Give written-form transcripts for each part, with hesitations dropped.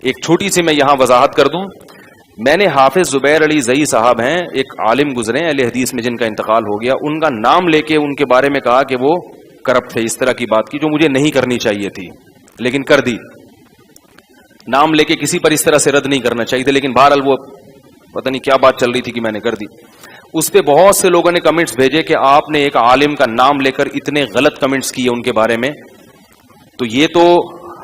ایک چھوٹی سی میں یہاں وضاحت کر دوں. میں نے حافظ زبیر علی زئی صاحب ہیں، ایک عالم گزرے اہل حدیث میں جن کا انتقال ہو گیا، ان کا نام لے کے ان کے بارے میں کہا کہ وہ کرپٹ تھے، اس طرح کی بات کی جو مجھے نہیں کرنی چاہیے تھی لیکن کر دی. نام لے کے کسی پر اس طرح سے رد نہیں کرنا چاہیے تھا، لیکن بہرحال وہ پتہ نہیں کیا بات چل رہی تھی کہ میں نے کر دی. اس پہ بہت سے لوگوں نے کمنٹس بھیجے کہ آپ نے ایک عالم کا نام لے کر اتنے غلط کمنٹس کیے ان کے بارے میں. تو یہ تو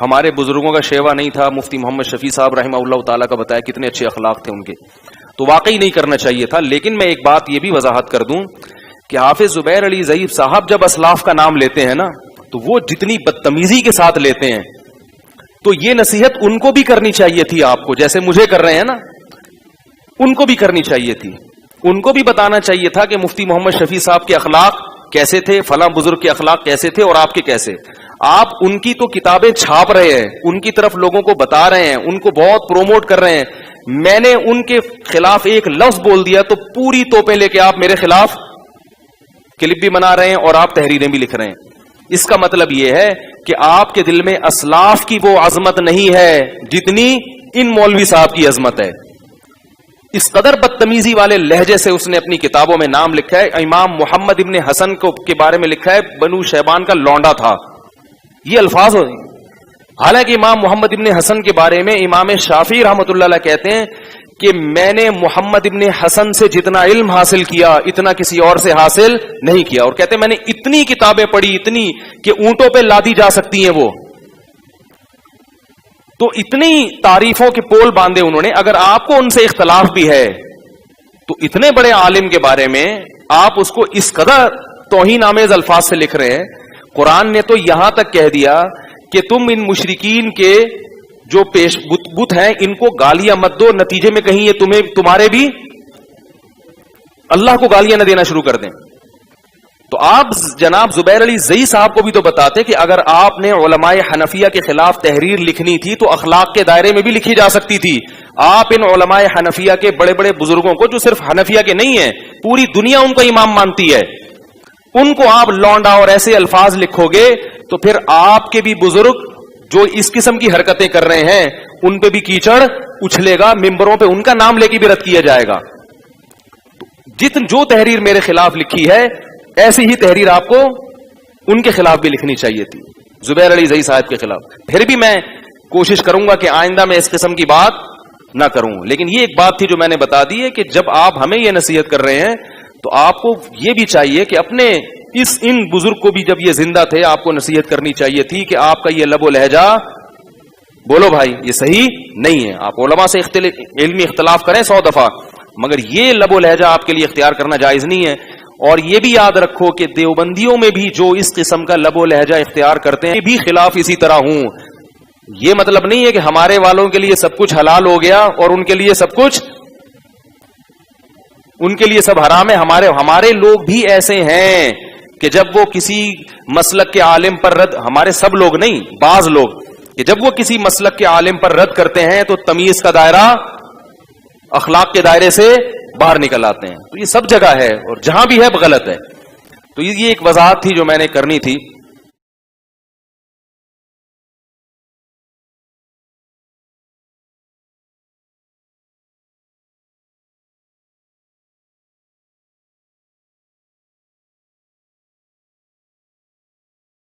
ہمارے بزرگوں کا شیوا نہیں تھا. مفتی محمد شفیع صاحب رحمہ اللہ تعالیٰ کا بتایا کتنے اچھے اخلاق تھے ان کے، تو واقعی نہیں کرنا چاہیے تھا. لیکن میں ایک بات یہ بھی وضاحت کر دوں کہ حافظ زبیر علی زئی صاحب جب اسلاف کا نام لیتے ہیں نا تو وہ جتنی بدتمیزی کے ساتھ لیتے ہیں، تو یہ نصیحت ان کو بھی کرنی چاہیے تھی آپ کو، جیسے مجھے کر رہے ہیں نا، ان کو بھی کرنی چاہیے تھی. ان کو بھی بتانا چاہیے تھا کہ مفتی محمد شفیع صاحب کے اخلاق کیسے تھے، فلاں بزرگ کے اخلاق کیسے تھے اور آپ کے کیسے. آپ ان کی تو کتابیں چھاپ رہے ہیں، ان کی طرف لوگوں کو بتا رہے ہیں، ان کو بہت پروموٹ کر رہے ہیں. میں نے ان کے خلاف ایک لفظ بول دیا تو پوری توپیں لے کے آپ میرے خلاف کلپ بھی بنا رہے ہیں اور آپ تحریریں بھی لکھ رہے ہیں. اس کا مطلب یہ ہے کہ آپ کے دل میں اسلاف کی وہ عظمت نہیں ہے جتنی ان مولوی صاحب کی عظمت ہے. اس قدر بدتمیزی والے لہجے سے اس نے اپنی کتابوں میں نام لکھا ہے. امام محمد ابن حسن کے بارے میں لکھا ہے بنو شیبان کا لونڈا تھا، یہ الفاظ ہو. حالانکہ امام محمد ابن حسن کے بارے میں امام شافعی رحمۃ اللہ علیہ کہتے ہیں کہ میں نے محمد ابن حسن سے جتنا علم حاصل کیا اتنا کسی اور سے حاصل نہیں کیا. اور کہتے ہیں میں نے اتنی کتابیں پڑھی، اتنی کہ اونٹوں پہ لادی جا سکتی ہیں وہ. تو اتنی تعریفوں کے پول باندھے انہوں نے. اگر آپ کو ان سے اختلاف بھی ہے تو اتنے بڑے عالم کے بارے میں آپ اس کو اس قدر توہین آمیز الفاظ سے لکھ رہے ہیں. قرآن نے تو یہاں تک کہہ دیا کہ تم ان مشرکین کے جو پیش بت ہیں ان کو گالیاں مت دو، نتیجے میں کہیں یہ تمہارے بھی اللہ کو گالیاں نہ دینا شروع کر دیں. تو آپ جناب زبیر علی زئی صاحب کو بھی تو بتاتے کہ اگر آپ نے علماء حنفیہ کے خلاف تحریر لکھنی تھی تو اخلاق کے دائرے میں بھی لکھی جا سکتی تھی. آپ ان علماء حنفیہ کے بڑے بڑے بزرگوں کو جو صرف حنفیہ کے نہیں ہیں، پوری دنیا ان کو امام مانتی ہے، ان کو آپ لونڈا اور ایسے الفاظ لکھو گے تو پھر آپ کے بھی بزرگ جو اس قسم کی حرکتیں کر رہے ہیں ان پہ بھی کیچڑ اچھلے گا، ممبروں پہ ان کا نام لے کے بھی رد کیا جائے گا. جو تحریر میرے خلاف لکھی ہے ایسی ہی تحریر آپ کو ان کے خلاف بھی لکھنی چاہیے تھی، زبیر علی زئی صاحب کے خلاف. پھر بھی میں کوشش کروں گا کہ آئندہ میں اس قسم کی بات نہ کروں. لیکن یہ ایک بات تھی جو میں نے بتا دی ہے کہ جب آپ ہمیں یہ نصیحت کر رہے ہیں تو آپ کو یہ بھی چاہیے کہ اپنے ان بزرگ کو بھی جب یہ زندہ تھے آپ کو نصیحت کرنی چاہیے تھی کہ آپ کا یہ لب و لہجہ بولو بھائی یہ صحیح نہیں ہے. آپ علماء سے علمی اختلاف کریں 100 دفعہ، مگر یہ لب و لہجہ آپ کے لیے اختیار کرنا جائز نہیں ہے. اور یہ بھی یاد رکھو کہ دیوبندیوں میں بھی جو اس قسم کا لب و لہجہ اختیار کرتے ہیں بھی خلاف اسی طرح ہوں. یہ مطلب نہیں ہے کہ ہمارے والوں کے لیے سب کچھ حلال ہو گیا اور ان کے لیے سب حرام ہے. ہمارے لوگ بھی ایسے ہیں کہ جب وہ کسی مسلک کے عالم پر رد، ہمارے سب لوگ نہیں، بعض لوگ کہ جب وہ کسی مسلک کے عالم پر رد کرتے ہیں تو تمیز کا دائرہ اخلاق کے دائرے سے باہر نکل آتے ہیں. تو یہ سب جگہ ہے اور جہاں بھی ہے غلط ہے. تو یہ ایک وضاحت تھی جو میں نے کرنی تھی.